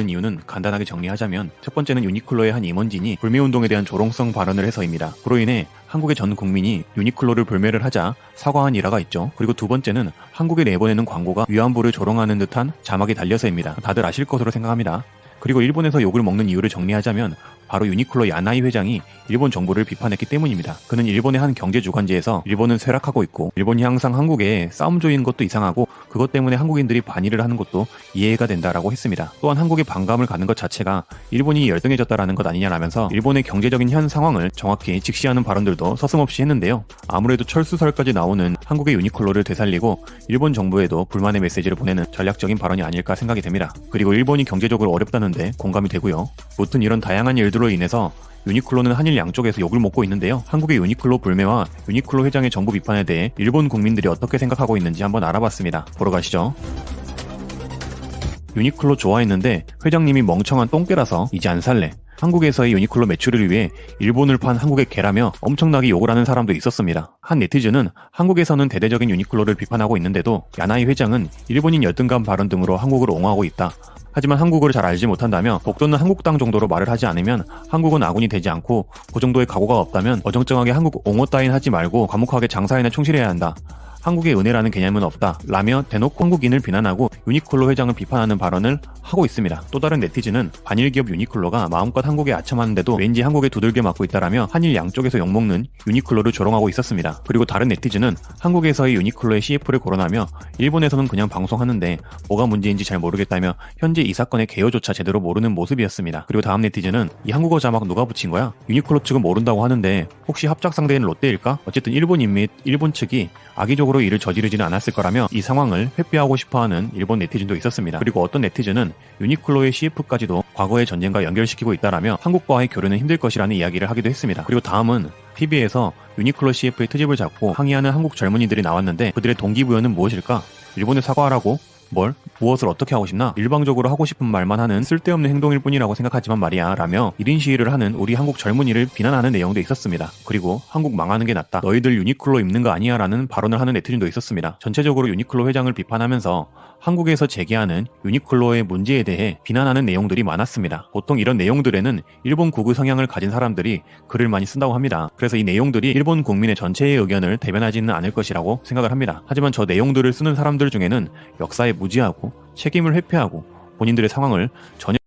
못하는 이유는 간단하게 정리하자면 첫 번째는 유니클로의 한 임원진이 불매운동에 대한 조롱성 발언을 해서입니다. 그로 인해 한국의 전 국민이 유니클로를 불매를 하자 사과한 일화가 있죠. 그리고 두 번째는 한국에 내보내는 광고가 위안부를 조롱하는 듯한 자막이 달려서입니다. 다들 아실 것으로 생각합니다. 그리고 일본에서 욕을 먹는 이유를 정리하자면 바로 유니클로 야나이 회장이 일본 정부를 비판했기 때문입니다. 그는 일본의 한 경제주간지에서 일본은 쇠락하고 있고 일본이 항상 한국에 싸움조인 것도 이상하고 그것 때문에 한국인들이 반일을 하는 것도 이해가 된다라고 했습니다. 또한 한국에 반감을 가는 것 자체가 일본이 열등해졌다라는 것 아니냐라면서 일본의 경제적인 현 상황을 정확히 직시하는 발언들도 서슴없이 했는데요. 아무래도 철수설까지 나오는 한국의 유니클로를 되살리고 일본 정부에도 불만의 메시지를 보내는 전략적인 발언이 아닐까 생각이 됩니다. 그리고 일본이 경제적으로 어렵다는데 공감이 되고요. 무튼 이런 다양한 일들로 인해서 유니클로는 한일 양쪽에서 욕을 먹고 있는데요. 한국의 유니클로 불매와 유니클로 회장의 정부 비판에 대해 일본 국민들이 어떻게 생각하고 있는지 한번 알아봤습니다. 보러 가시죠. 유니클로 좋아했는데 회장님이 멍청한 똥개라서 이제 안 살래. 한국에서의 유니클로 매출을 위해 일본을 판 한국의 개라며 엄청나게 욕을 하는 사람도 있었습니다. 한 네티즌은 한국에서는 대대적인 유니클로를 비판하고 있는데도 야나이 회장은 일본인 열등감 발언 등으로 한국을 옹호하고 있다. 하지만 한국어를 잘 알지 못한다며 독도는 한국당 정도로 말을 하지 않으면 한국은 아군이 되지 않고 그 정도의 각오가 없다면 어정쩡하게 한국 옹호 따윈 하지 말고 과묵하게 장사에나 충실해야 한다. 한국의 은혜라는 개념은 없다 라며 대놓고 한국인을 비난하고 유니클로 회장을 비판하는 발언을 하고 있습니다. 또 다른 네티즌은 반일 기업 유니클로가 마음껏 한국에 아첨하는데도 왠지 한국에 두들겨 맞고 있다라며 한일 양쪽에서 욕먹는 유니클로를 조롱하고 있었습니다. 그리고 다른 네티즌은 한국에서의 유니클로의 CF를 거론하며 일본에서는 그냥 방송하는데 뭐가 문제인지 잘 모르겠다며 현재 이 사건의 개요조차 제대로 모르는 모습이었습니다. 그리고 다음 네티즌은 이 한국어 자막 누가 붙인 거야? 유니클로 측은 모른다고 하는데 혹시 합작 상대는 롯데일까? 어쨌든 일본인 및 일본 측이 악의적으로 이를 저지르지는 않았을 거라며 이 상황을 회피하고 싶어하는 일본 네티즌도 있었습니다. 그리고 어떤 네티즌은 유니클로의 CF까지도 과거의 전쟁과 연결시키고 있다라며 한국과의 교류는 힘들 것이라는 이야기를 하기도 했습니다. 그리고 다음은 TV에서 유니클로 CF의 트집을 잡고 항의하는 한국 젊은이들이 나왔는데 그들의 동기부여는 무엇일까? 일본에 사과하라고? 뭘? 무엇을 어떻게 하고 싶나? 일방적으로 하고 싶은 말만 하는 쓸데없는 행동일 뿐이라고 생각하지만 말이야 라며 1인 시위를 하는 우리 한국 젊은이를 비난하는 내용도 있었습니다. 그리고 한국 망하는 게 낫다. 너희들 유니클로 입는 거 아니야 라는 발언을 하는 네티즌도 있었습니다. 전체적으로 유니클로 회장을 비판하면서 한국에서 제기하는 유니클로의 문제에 대해 비난하는 내용들이 많았습니다. 보통 이런 내용들에는 일본 극우 성향을 가진 사람들이 글을 많이 쓴다고 합니다. 그래서 이 내용들이 일본 국민의 전체의 의견을 대변하지는 않을 것이라고 생각을 합니다. 하지만 저 내용들을 쓰는 사람들 중에는 역사에 무지하고 책임을 회피하고 본인들의 상황을 전혀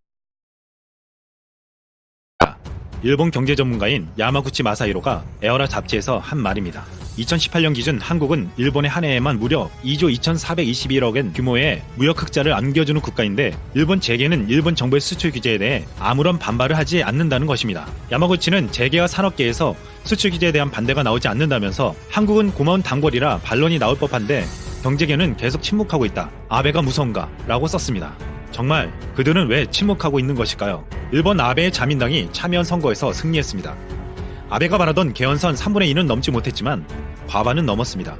일본 경제 전문가인 야마구치 마사히로가 에어라 잡지에서 한 말입니다. 2018년 기준 한국은 일본의 한 해에만 무려 2조 2421억엔 규모의 무역 흑자를 안겨주는 국가인데 일본 재계는 일본 정부의 수출 규제에 대해 아무런 반발을 하지 않는다는 것입니다. 야마구치는 재계와 산업계에서 수출 규제에 대한 반대가 나오지 않는다면서 한국은 고마운 단골이라 반론이 나올 법한데 경제계는 계속 침묵하고 있다. 아베가 무서운가? 라고 썼습니다. 정말 그들은 왜 침묵하고 있는 것일까요? 일본 아베의 자민당이 참여한 선거에서 승리했습니다. 아베가 바라던 개헌선 3분의 2는 넘지 못했지만 과반은 넘었습니다.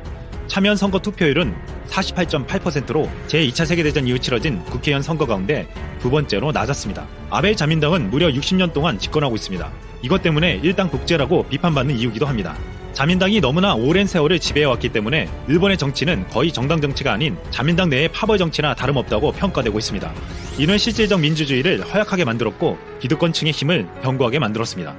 참여한 선거 투표율은 48.8%로 제2차 세계대전 이후 치러진 국회의원 선거 가운데 두 번째로 낮았습니다. 아베의 자민당은 무려 60년 동안 집권하고 있습니다. 이것 때문에 일당 독재라고 비판받는 이유기도 합니다. 자민당이 너무나 오랜 세월을 지배해왔기 때문에 일본의 정치는 거의 정당 정치가 아닌 자민당 내의 파벌 정치나 다름없다고 평가되고 있습니다. 이는 실질적 민주주의를 허약하게 만들었고 기득권층의 힘을 견고하게 만들었습니다.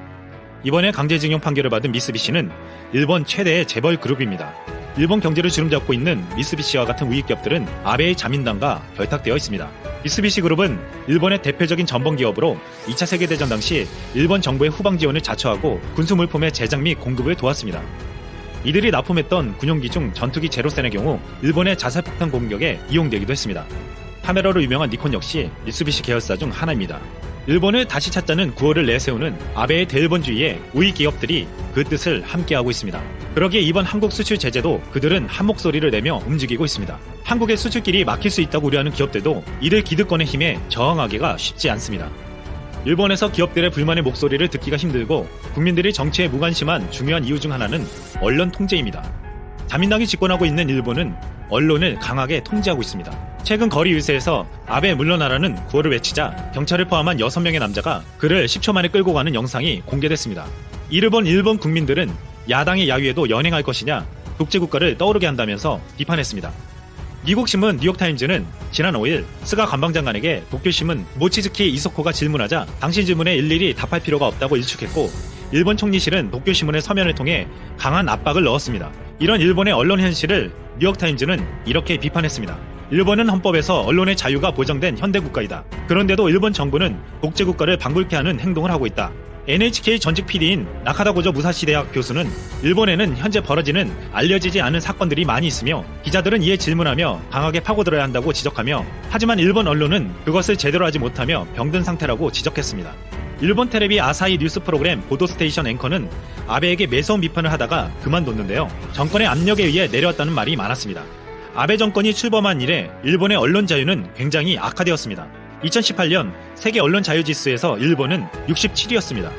이번에 강제징용 판결을 받은 미쓰비시는 일본 최대의 재벌 그룹입니다. 일본 경제를 주름잡고 있는 미쓰비시와 같은 우익기업들은 아베의 자민당과 결탁되어 있습니다. 미쓰비시 그룹은 일본의 대표적인 전범기업으로 2차 세계대전 당시 일본 정부의 후방 지원을 자처하고 군수물품의 제작 및 공급을 도왔습니다. 이들이 납품했던 군용기 중 전투기 제로센의 경우 일본의 자살폭탄 공격에 이용되기도 했습니다. 카메라로 유명한 니콘 역시 미쓰비시 계열사 중 하나입니다. 일본을 다시 찾자는 구호를 내세우는 아베의 대일본주의에 우익 기업들이 그 뜻을 함께하고 있습니다. 그러기에 이번 한국 수출 제재도 그들은 한 목소리를 내며 움직이고 있습니다. 한국의 수출길이 막힐 수 있다고 우려하는 기업들도 이들 기득권의 힘에 저항하기가 쉽지 않습니다. 일본에서 기업들의 불만의 목소리를 듣기가 힘들고 국민들이 정치에 무관심한 중요한 이유 중 하나는 언론 통제입니다. 자민당이 집권하고 있는 일본은 언론을 강하게 통제하고 있습니다. 최근 거리 유세에서 아베 물러나라는 구호를 외치자 경찰을 포함한 6명의 남자가 그를 10초 만에 끌고 가는 영상이 공개됐습니다. 이를 본 일본 국민들은 야당의 야유에도 연행할 것이냐 독재국가를 떠오르게 한다면서 비판했습니다. 미국 신문 뉴욕타임즈는 지난 5일 스가 관방장관에게 도쿄신문 모치즈키 이소코가 질문하자 당신 질문에 일일이 답할 필요가 없다고 일축했고, 일본 총리실은 도쿄신문의 서면을 통해 강한 압박을 넣었습니다. 이런 일본의 언론 현실을 뉴욕타임즈는 이렇게 비판했습니다. 일본은 헌법에서 언론의 자유가 보장된 현대국가이다. 그런데도 일본 정부는 독재국가를 방불케 하는 행동을 하고 있다. NHK 전직 PD인 나카다 고조 무사시 대학 교수는 일본에는 현재 벌어지는 알려지지 않은 사건들이 많이 있으며 기자들은 이에 질문하며 강하게 파고들어야 한다고 지적하며, 하지만 일본 언론은 그것을 제대로 하지 못하며 병든 상태라고 지적했습니다. 일본 텔레비 아사히 뉴스 프로그램 보도스테이션 앵커는 아베에게 매서운 비판을 하다가 그만뒀는데요. 정권의 압력에 의해 내려왔다는 말이 많았습니다. 아베 정권이 출범한 이래 일본의 언론 자유는 굉장히 악화되었습니다. 2018년 세계 언론 자유지수에서 일본은 67위였습니다.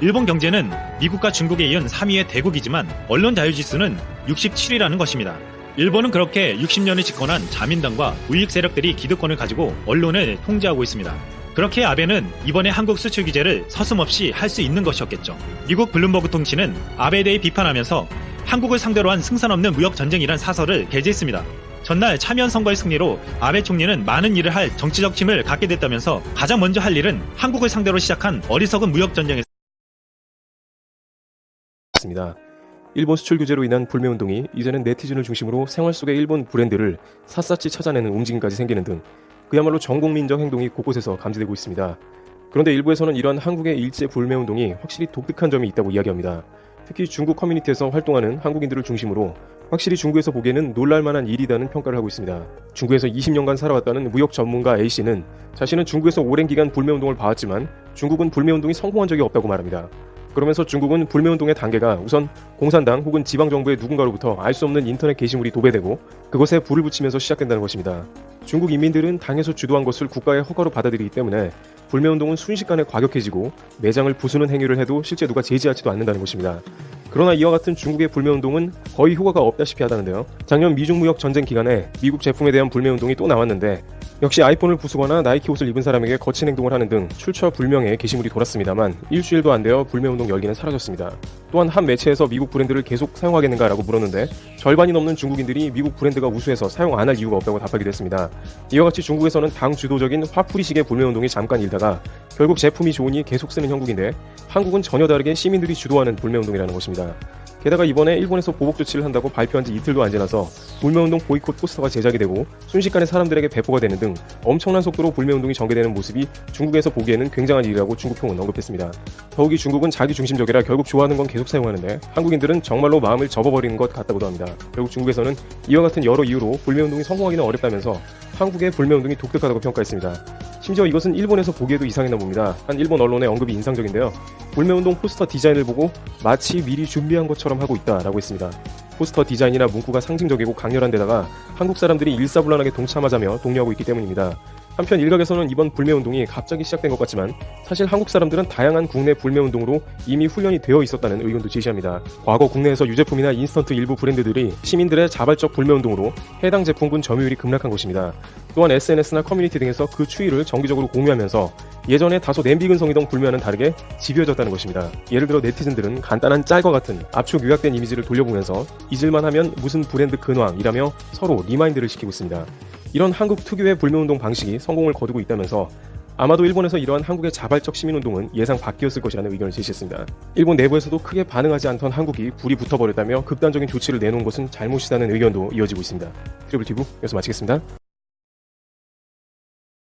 일본 경제는 미국과 중국에 이은 3위의 대국이지만 언론 자유지수는 67위라는 것입니다. 일본은 그렇게 60년을 집권한 자민당과 우익 세력들이 기득권을 가지고 언론을 통제하고 있습니다. 그렇게 아베는 이번에 한국 수출 규제를 서슴없이 할 수 있는 것이었겠죠. 미국 블룸버그 통신은 아베에 대해 비판하면서 한국을 상대로 한 승산 없는 무역 전쟁이란 사설을 게재했습니다. 전날 참여연 선거의 승리로 아베 총리는 많은 일을 할 정치적 힘을 갖게 됐다면서 가장 먼저 할 일은 한국을 상대로 시작한 어리석은 무역 전쟁에서 습니다. 일본 수출 규제로 인한 불매운동이 이제는 네티즌을 중심으로 생활 속의 일본 브랜드를 샅샅이 찾아내는 움직임까지 생기는 등 그야말로 전국민적 행동이 곳곳에서 감지되고 있습니다. 그런데 일부에서는 이러한 한국의 일제 불매운동이 확실히 독특한 점이 있다고 이야기합니다. 특히 중국 커뮤니티에서 활동하는 한국인들을 중심으로 확실히 중국에서 보기에는 놀랄만한 일이라는 평가를 하고 있습니다. 중국에서 20년간 살아왔다는 무역 전문가 A씨는 자신은 중국에서 오랜 기간 불매운동을 봐왔지만 중국은 불매운동이 성공한 적이 없다고 말합니다. 그러면서 중국은 불매운동의 단계가 우선 공산당 혹은 지방정부의 누군가로부터 알 수 없는 인터넷 게시물이 도배되고 그것에 불을 붙이면서 시작된다는 것입니다. 중국 인민들은 당에서 주도한 것을 국가의 허가로 받아들이기 때문에 불매운동은 순식간에 과격해지고 매장을 부수는 행위를 해도 실제 누가 제지하지도 않는다는 것입니다. 그러나 이와 같은 중국의 불매운동은 거의 효과가 없다시피 하다는데요. 작년 미중 무역 전쟁 기간에 미국 제품에 대한 불매운동이 또 나왔는데 역시 아이폰을 부수거나 나이키 옷을 입은 사람에게 거친 행동을 하는 등 출처 불명의 게시물이 돌았습니다만 일주일도 안 되어 불매운동 열기는 사라졌습니다. 또한 한 매체에서 미국 브랜드를 계속 사용하겠는가라고 물었는데 절반이 넘는 중국인들이 미국 브랜드가 우수해서 사용 안 할 이유가 없다고 답하기도 했습니다. 이와 같이 중국에서는 당 주도적인 화풀이식의 불매운동이 잠깐 일다가 결국 제품이 좋으니 계속 쓰는 형국인데 한국은 전혀 다르게 시민들이 주도하는 불매운동이라는 것입니다. 게다가 이번에 일본에서 보복 조치를 한다고 발표한 지 이틀도 안 지나서 불매운동 보이콧 포스터가 제작이 되고 순식간에 사람들에게 배포가 되는 등 엄청난 속도로 불매운동이 전개되는 모습이 중국에서 보기에는 굉장한 일이라고 중국통은 언급했습니다. 더욱이 중국은 자기 중심적이라 결국 좋아하는 건 계속 사용하는데 한국인들은 정말로 마음을 접어버리는 것 같다고도 합니다. 결국 중국에서는 이와 같은 여러 이유로 불매운동이 성공하기는 어렵다면서 한국의 불매운동이 독특하다고 평가했습니다. 심지어 이것은 일본에서 보기에도 이상했나 봅니다. 한 일본 언론의 언급이 인상적인데요. 불매운동 포스터 디자인을 보고 마치 미리 준비한 것처럼 하고 있다라고 했습니다. 포스터 디자인이나 문구가 상징적이고 강렬한 데다가 한국 사람들이 일사불란하게 동참하자며 독려하고 있기 때문입니다. 한편 일각에서는 이번 불매운동이 갑자기 시작된 것 같지만 사실 한국 사람들은 다양한 국내 불매운동으로 이미 훈련이 되어 있었다는 의견도 제시합니다. 과거 국내에서 유제품이나 인스턴트 일부 브랜드들이 시민들의 자발적 불매운동으로 해당 제품군 점유율이 급락한 것입니다. 또한 SNS나 커뮤니티 등에서 그 추이를 정기적으로 공유하면서 예전에 다소 냄비근성이던 불매와는 다르게 집요해졌다는 것입니다. 예를 들어 네티즌들은 간단한 짤과 같은 압축 요약된 이미지를 돌려보면서 잊을만 하면 무슨 브랜드 근황이라며 서로 리마인드를 시키고 있습니다. 이런 한국 특유의 불매운동 방식이 성공을 거두고 있다면서 아마도 일본에서 이러한 한국의 자발적 시민운동은 예상 밖이었을 것이라는 의견을 제시했습니다. 일본 내부에서도 크게 반응하지 않던 한국이 불이 붙어버렸다며 극단적인 조치를 내놓은 것은 잘못이라는 의견도 이어지고 있습니다. 트리블 TV 여기서 마치겠습니다.